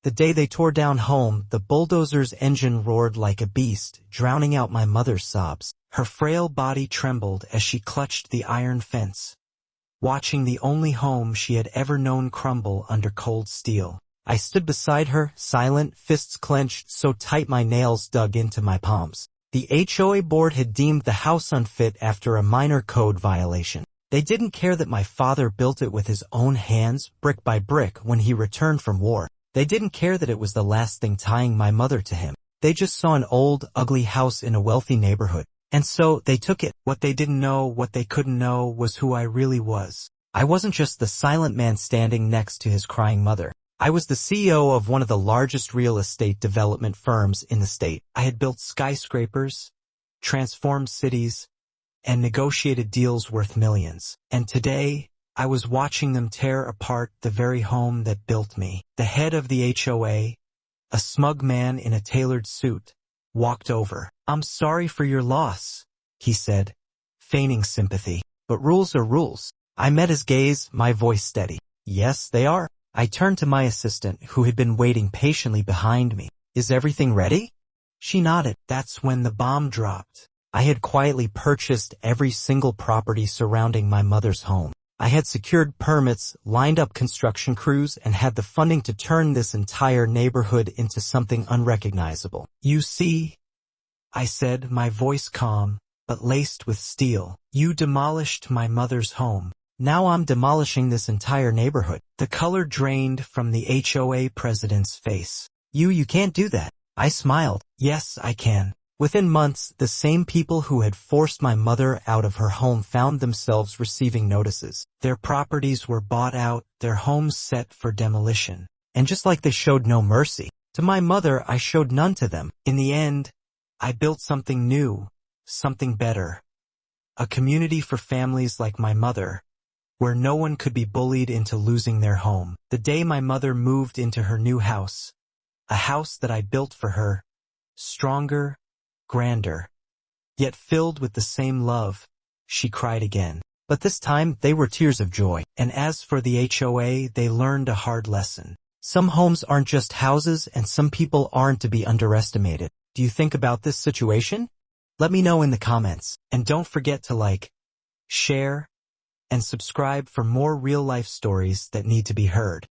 The day they tore down home, the bulldozer's engine roared like a beast, drowning out my mother's sobs. Her frail body trembled as she clutched the iron fence, watching the only home she had ever known crumble under cold steel. I stood beside her, silent, fists clenched so tight my nails dug into my palms. The HOA board had deemed the house unfit after a minor code violation. They didn't care that my father built it with his own hands, brick by brick, when he returned from war. They didn't care that it was the last thing tying my mother to him. They just saw an old, ugly house in a wealthy neighborhood. And so, they took it. What they didn't know, what they couldn't know, was who I really was. I wasn't just the silent man standing next to his crying mother. I was the CEO of one of the largest real estate development firms in the state. I had built skyscrapers, transformed cities, and negotiated deals worth millions. And today, I was watching them tear apart the very home that built me. The head of the HOA, a smug man in a tailored suit, walked over. "I'm sorry for your loss," he said, feigning sympathy. "But rules are rules." I met his gaze, my voice steady. "Yes, they are." I turned to my assistant, who had been waiting patiently behind me. "Is everything ready?" She nodded. That's when the bomb dropped. I had quietly purchased every single property surrounding my mother's home. I had secured permits, lined up construction crews, and had the funding to turn this entire neighborhood into something unrecognizable. "You see," I said, my voice calm, but laced with steel, "you demolished my mother's home. Now I'm demolishing this entire neighborhood." The color drained from the HOA president's face. You can't do that." I smiled. "Yes, I can." Within months, the same people who had forced my mother out of her home found themselves receiving notices. Their properties were bought out, their homes set for demolition. And just like they showed no mercy to my mother, I showed none to them. In the end, I built something new, something better. A community for families like my mother, where no one could be bullied into losing their home. The day my mother moved into her new house, a house that I built for her, stronger, grander, yet filled with the same love, she cried again. But this time, they were tears of joy. And as for the HOA, they learned a hard lesson. Some homes aren't just houses, and some people aren't to be underestimated. Do you think about this situation? Let me know in the comments. And don't forget to like, share, and subscribe for more real-life stories that need to be heard.